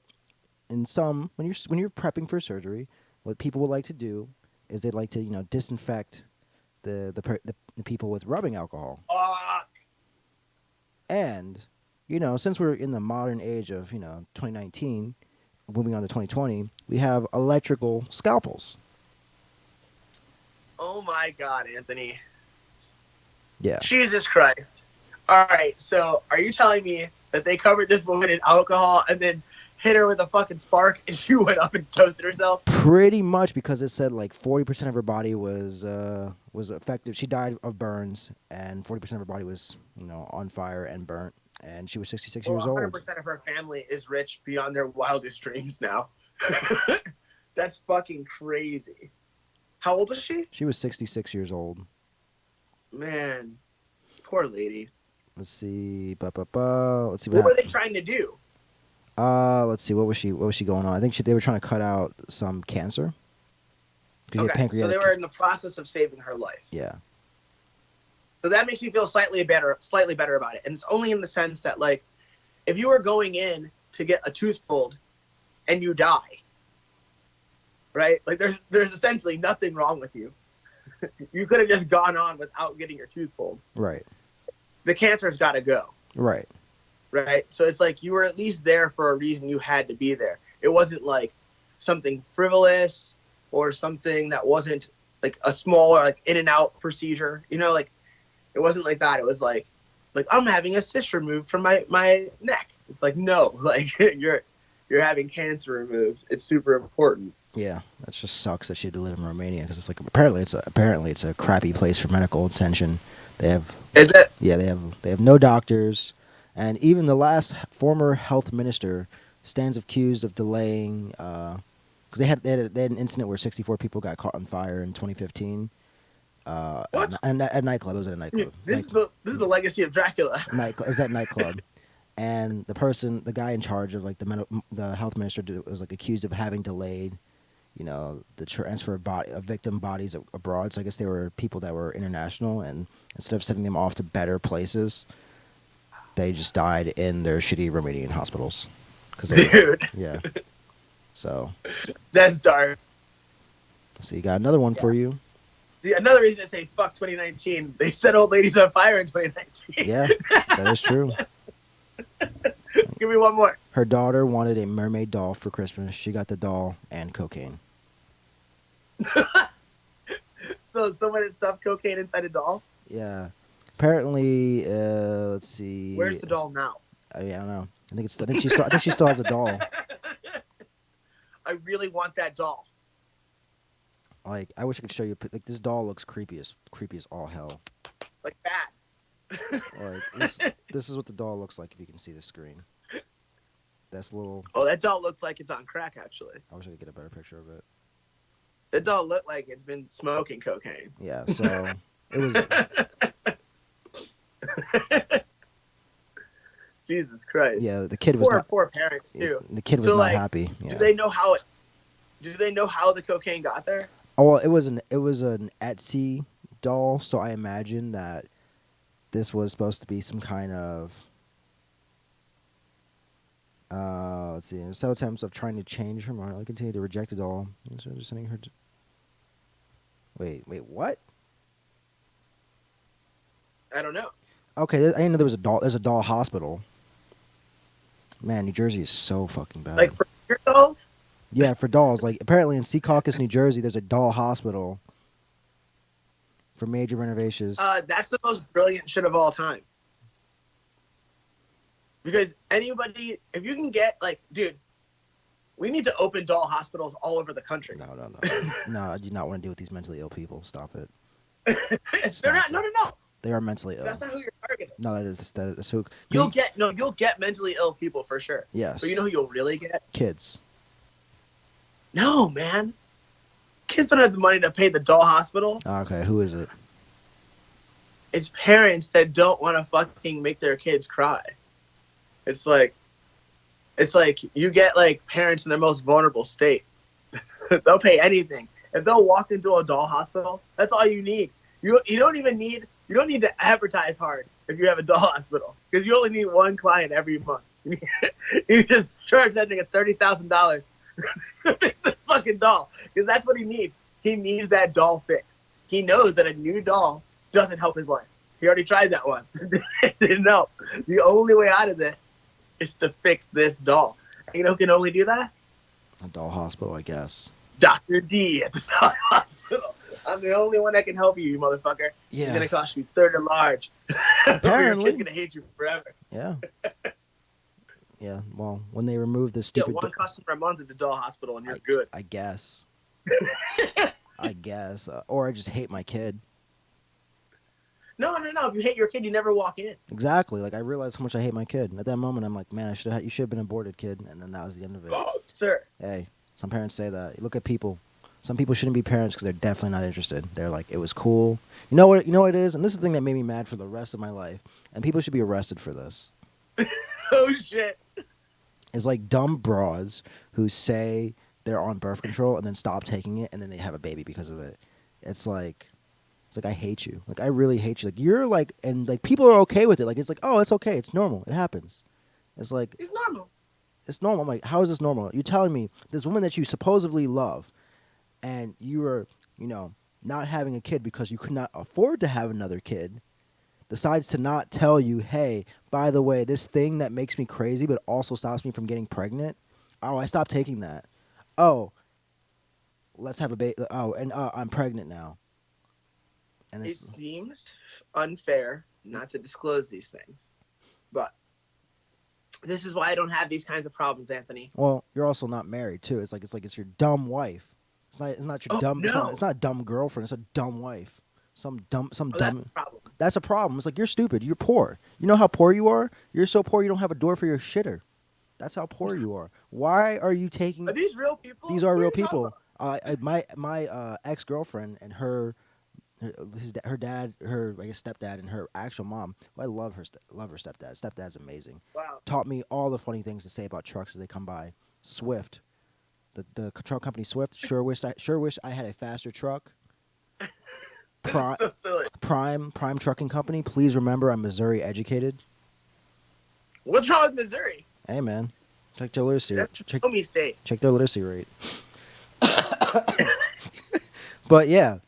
in some when you're prepping for surgery, what people would like to do is they'd like to disinfect the people with rubbing alcohol. Oh, And since we're in the modern age of 2019, moving on to 2020, we have electrical scalpels. oh my God, Anthony. Yeah. Jesus Christ. All right, so are you telling me that they covered this woman in alcohol and then hit her with a fucking spark and she went up and toasted herself? Pretty much, because it said like 40% of her body was affected. She died of burns, and 40% of her body was on fire and burnt. And she was 66 Well, years old. 100% of her family is rich beyond their wildest dreams now. That's fucking crazy. How old was she? She was 66 years old. Man, poor lady. Let's see. Let's see What were happened. they trying to do? Let's see. What was she going on? I think they were trying to cut out some cancer. 'Cause she had Okay, so pancreatic. they were in the process of saving her life. Yeah. So that makes me feel slightly better about it. And it's only in the sense that, like, if you were going in to get a tooth pulled and you die, right? Like, there's essentially nothing wrong with you. You could have just gone on without getting your tooth pulled. Right. The cancer's got to go, Right. right? So it's like you were at least there for a reason. You had to be there. It wasn't like something frivolous or something that wasn't like a smaller, like, in and out procedure. Like, it wasn't like that. It was like I'm having a cyst removed from my neck. It's like, no, like you're having cancer removed. It's super important. Yeah, that just sucks that she had to live in Romania, because it's like apparently it's a crappy place for medical attention. They have Is it? Yeah, they have no doctors, and even the last former health minister stands accused of delaying because they had an incident where 64 people got caught on fire in 2015. What? At a nightclub. It was at a nightclub. This is the legacy of Dracula. It was at nightclub. And the guy in charge of like the health minister was like accused of having delayed, the transfer of victim bodies abroad. So I guess they were people that were international, and instead of sending them off to better places, they just died in their shitty Romanian hospitals. Dude. Yeah. So That's dark. you got another one for you. See, another reason to say fuck 2019. They set old ladies on fire in 2019. Yeah, that is true. Give me one more. Her daughter wanted a mermaid doll for Christmas. She got the doll and cocaine. So someone had stuffed cocaine inside a doll? Yeah. Apparently, let's see. Where's the doll now? I don't know. I think she still has a doll. I really want that doll. Like, I wish I could show you. Like, this doll looks creepy as all hell. Like bad. Like, this is what the doll looks like if you can see the screen. That's little. Oh, that doll looks like it's on crack, actually. I wish I could get a better picture of it. That doll looked like it's been smoking cocaine. Yeah, so it was. Jesus Christ. Yeah, the kid was poor parents too. The kid was So, not like, happy. Yeah. Do they know how the cocaine got there? Oh, well, it was an Etsy doll, so I imagine that this was supposed to be some kind of. Let's see. Several attempts of trying to change her mind. I continue to reject the doll. So just sending her. Wait, what? I don't know. Okay, I didn't know there was a doll. There's a doll hospital. Man, New Jersey is so fucking bad. Like for your dolls? Yeah, for dolls. Like, apparently in Secaucus, New Jersey, there's a doll hospital for major renovations. That's the most brilliant shit of all time. Because anybody, if you can get, like, dude, we need to open doll hospitals all over the country. No. No, I do not want to deal with these mentally ill people. Stop it. They're not. No. They are mentally ill. That's not who you're targeting. No, that's who. You'll get mentally ill people for sure. Yes. But you know who you'll really get? Kids. No, man. Kids don't have the money to pay the doll hospital. Okay, who is it? It's parents that don't want to fucking make their kids cry. It's like you get like parents in their most vulnerable state. They'll pay anything. If they'll walk into a doll hospital, that's all you need. You don't need to advertise hard if you have a doll hospital, because you only need one client every month. You just charge that nigga $30,000 to fix this fucking doll because that's what he needs. He needs that doll fixed. He knows that a new doll doesn't help his life. He already tried that once. Didn't help. The only way out of this is to fix this doll. You know who can only do that? A doll hospital, I guess. Dr. D at the doll hospital. I'm the only one that can help you, you motherfucker. Yeah. It's gonna cost you third of large. Apparently. Your kid's gonna hate you forever. Yeah. Yeah. Well, when they remove this Get stupid, one customer a month at the doll hospital and you're good. I guess. I guess, or I just hate my kid. No. If you hate your kid, you never walk in. Exactly. Like I realized how much I hate my kid. And at that moment, I'm like, man, you should have been aborted, kid. And then that was the end of it. Oh, sir. Hey, some parents say that. You look at people. Some people shouldn't be parents because they're definitely not interested. They're like, it was cool. You know what? You know what it is. And this is the thing that made me mad for the rest of my life. And people should be arrested for this. Oh shit. It's like dumb broads who say they're on birth control and then stop taking it and then they have a baby because of it. It's like I hate you. Like I really hate you. Like you're like, and like people are okay with it. Like it's like, oh, it's okay. It's normal. It happens. It's like It's normal. it's normal. I'm like, how is this normal? You're telling me this woman that you supposedly love, and you are, not having a kid because you could not afford to have another kid, decides to not tell you, hey, by the way, this thing that makes me crazy but also stops me from getting pregnant. Oh, I stopped taking that. Oh, let's have a baby. Oh, and I'm pregnant now. And It seems unfair not to disclose these things, but this is why I don't have these kinds of problems, Anthony. well, you're also not married too. It's it's your dumb wife. It's not your dumb. No. It's not a dumb girlfriend. It's a dumb wife. Some dumb. That's a problem. That's a problem. It's like you're stupid. You're poor. You know how poor you are? You're so poor you don't have a door for your shitter. That's how poor you are. Why are you taking? Are these real people? These are What real you talking people. My ex girlfriend and her dad, her I guess stepdad, and her actual mom. Well, I love her stepdad. Stepdad's amazing. about? Wow. Taught me all the funny things to say about trucks as they come by. Swift, the truck company Swift. Sure wish I had a faster truck. This is so silly. Prime Trucking Company. Please remember, I'm Missouri educated. What's wrong with Missouri? Hey man, check their literacy. That's homie state. Check their literacy rate. But yeah,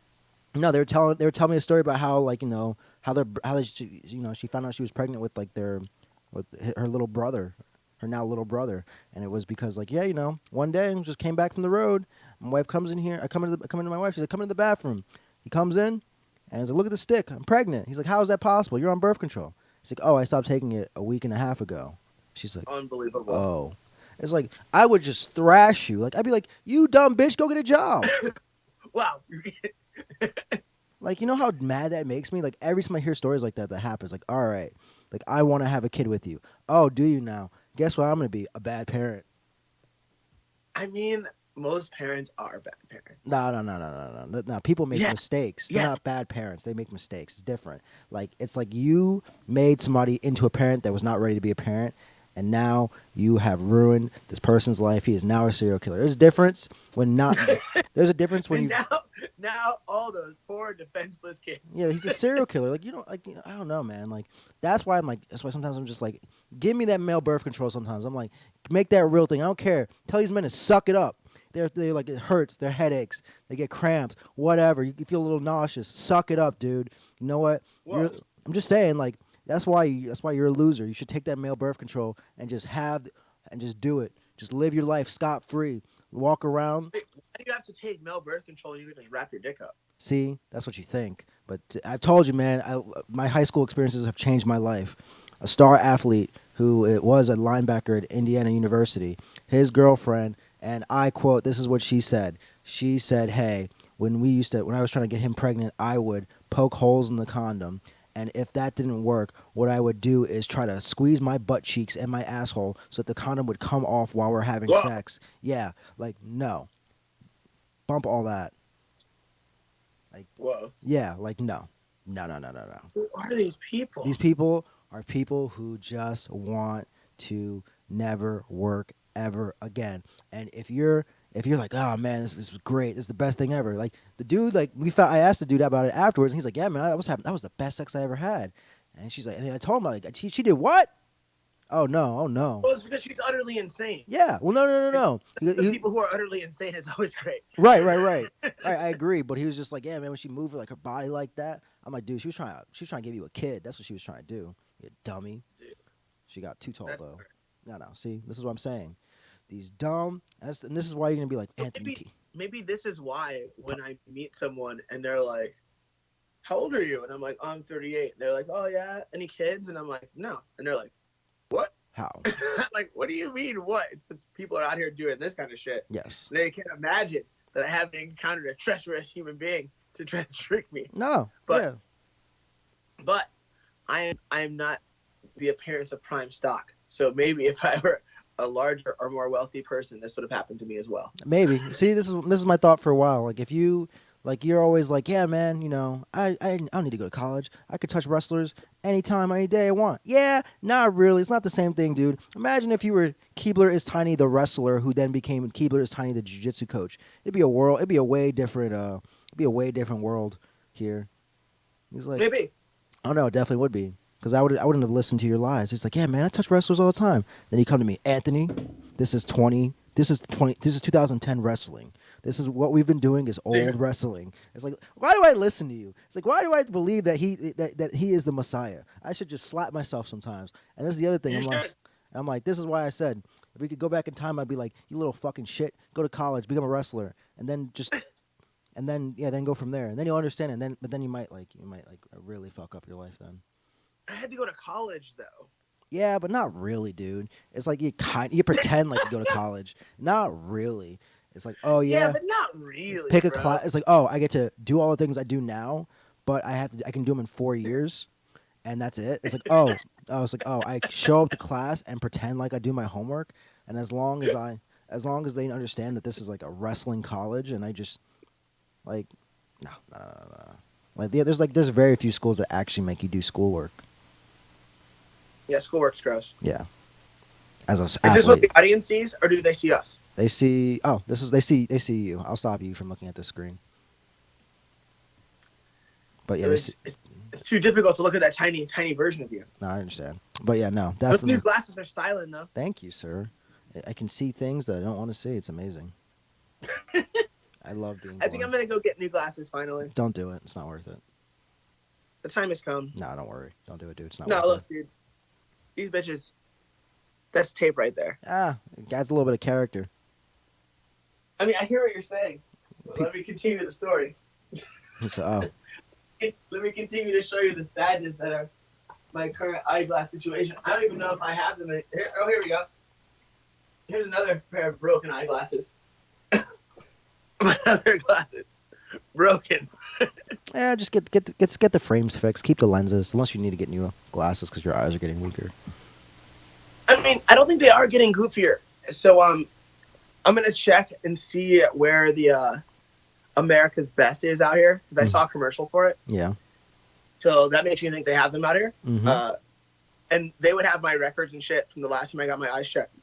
no, they were telling me a story about how she found out she was pregnant with with her little brother, her now little brother, and it was because one day I just came back from the road. My wife comes in here. I come into my wife. She's like, come into the bathroom. He comes in, and he's like, look at the stick. I'm pregnant. He's like, how is that possible? You're on birth control. He's like, oh, I stopped taking it a week and a half ago. She's like, Unbelievable. oh. It's like, I would just thrash you. Like, I'd be like, you dumb bitch, go get a job. Wow. Like, you know how mad that makes me? Like, every time I hear stories like that happens, like, all right, like, I want to have a kid with you. Oh, do you now? Guess what I'm going to be? A bad parent. I mean, most parents are bad parents. No, people make mistakes. They're not bad parents. They make mistakes. It's different. Like, it's like you made somebody into a parent that was not ready to be a parent, and now you have ruined this person's life. He is now a serial killer. There's a difference when there's a difference when you. Now all those poor defenseless kids. Yeah, he's a serial killer. Like I don't know, man. Like that's why sometimes I'm just like, give me that male birth control. Sometimes I'm like, make that real thing. I don't care. Tell these men to suck it up. They're like, it hurts. They're headaches. They get cramps. Whatever. You feel a little nauseous. Suck it up, dude. You know what? I'm just saying, like. That's why you're a loser. You should take that male birth control and just do it. Just live your life scot free. Walk around. Wait, why do you have to take male birth control and you can just wrap your dick up? See, that's what you think. But I've told you, man. My high school experiences have changed my life. A star athlete who was a linebacker at Indiana University. His girlfriend, and I quote, this is what she said. She said, "Hey, when I was trying to get him pregnant, I would poke holes in the condom. And if that didn't work, what I would do is try to squeeze my butt cheeks and my asshole so that the condom would come off while we're having sex." Yeah, like, no. Bump all that. Like, whoa. Yeah, like, no. No. Who are these people? These people are people who just want to never work ever again. And if you're like, oh man, this is great, this is the best thing ever. Like the dude, I asked the dude about it afterwards, and he's like, yeah, man, that was the best sex I ever had. And she's like, and I told him, like, she did what? Oh no, oh no. Well, it's because she's utterly insane. Yeah. Well, no, no, no, And no. the people who are utterly insane is always great. Right, right, right. I agree, but he was just like, yeah, man. When she moved like her body like that, I'm like, dude, she was trying to give you a kid. That's what she was trying to do. You dummy. Dude, She got too tall that's though. No, no. See, this is what I'm saying. These dumb. And this is why you're gonna be like Anthony. Maybe this is why when I meet someone and they're like, "How old are you?" and I'm like, oh, "I'm 38." They're like, "Oh yeah, any kids?" and I'm like, "No." And they're like, "What?" How? Like, what do you mean? What? It's because people are out here doing this kind of shit. Yes. They can't imagine that I haven't encountered a treacherous human being to try to trick me. No. But Yeah. but I am not the appearance of prime stock. So maybe if I were a larger or more wealthy person, this would have happened to me as well. Maybe. See, this is my thought for a while. Like if you like you're always like, yeah, man, you know, I don't need to go to college. I could touch wrestlers anytime, any day I want. Yeah, not really. It's not the same thing, dude. Imagine if you were Keebler is Tiny the wrestler who then became Keebler is Tiny the jiu-jitsu coach. It'd be a world. It'd be a way different. It'd be a way different world here. He's like, Maybe. oh no, it definitely would be. Because I wouldn't have listened to your lies. He's like, yeah, man, I touch wrestlers all the time. Then you come to me, Anthony. This is 2010 wrestling. This is what we've been doing is old Dude. wrestling. It's like, why do I listen to you? It's like, why do I believe that he is the Messiah? I should just slap myself sometimes. And this is the other thing. You should. I'm like, this is why I said if we could go back in time, I'd be like, you little fucking shit, go to college, become a wrestler, and then just. And then then go from there, and then you'll understand it. And then you might really fuck up your life then. I had to go to college though. Yeah, but not really, dude. It's like you pretend like you go to college. Not really. It's like, oh yeah, but not really. pick a bro. class. It's like, oh, I get to do all the things I do now, but I can do them in 4 years, and that's it. It's like, oh, I show up to class and pretend like I do my homework, and as long as they understand that this is like a wrestling college, and I just like, no. Like there's very few schools that actually make you do schoolwork. Yeah, schoolwork's gross. Yeah. As a Is this what athlete, the audience sees, or do they see us? they see. Oh, they see you. I'll stop you from looking at the screen. But yeah, It's too difficult to look at that tiny version of you. no, I understand. But yeah, no, Those definitely. new glasses are styling though. Thank you, sir. I can see things that I don't want to see. It's amazing. I love being. I think I'm gonna go get new glasses finally. Don't do it. It's not worth it. The time has come. No, don't worry. Don't do it, dude. It's not No, worth look, it. dude. These bitches. That's tape right there. It adds a little bit of character. I mean, I hear what you're saying. But let me continue the story. So, oh, Let me continue to show you the sadness that are my current eyeglass situation. I don't even know if I have them. Here we go. Here's another pair of broken eyeglasses. My other glasses. Broken. yeah. Just get the frames fixed. Keep the lenses, unless you need to get new glasses because your eyes are getting weaker. I mean, I don't think they are getting goofier. So I'm gonna check and see where the America's Best is out here because I saw a commercial for it. Yeah. So that makes me think they have them out here. Mm-hmm. And they would have my records and shit from the last time I got my eyes checked.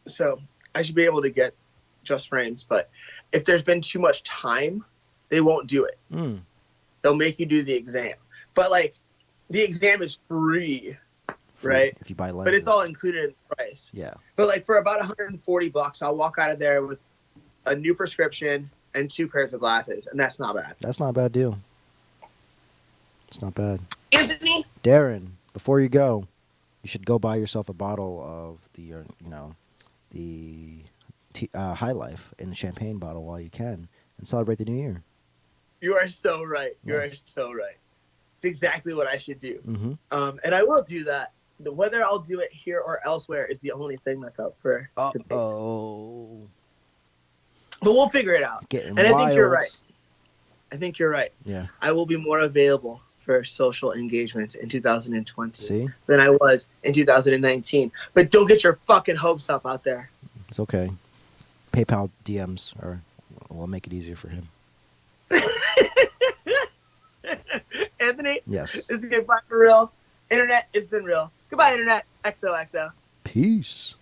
So I should be able to get just frames. But if there's been too much time, they won't do it. Mm. They'll make you do the exam. But like, the exam is free, right? If you buy lenses. But it's all included in the price. Yeah. But like for about $140, I'll walk out of there with a new prescription and 2 pairs of glasses, and that's not bad. That's not a bad deal. It's not bad. Anthony, Darren, before you go, you should go buy yourself a bottle of the High Life in the champagne bottle while you can and celebrate the new year. you are so right. You Yeah. are so right. It's exactly what I should do. Mm-hmm. And I will do that. Whether I'll do it here or elsewhere is the only thing that's up for debate. Oh, But we'll figure it out. getting And I think you're wild. right. I think you're right. Yeah. I will be more available for social engagements in 2020 See, than I was in 2019. But don't get your fucking hopes up out there. it's okay. PayPal DMs will make it easier for him. Anthony, Yes. this is Goodbye for Real. Internet, it's been real. Goodbye, Internet. XOXO. Peace.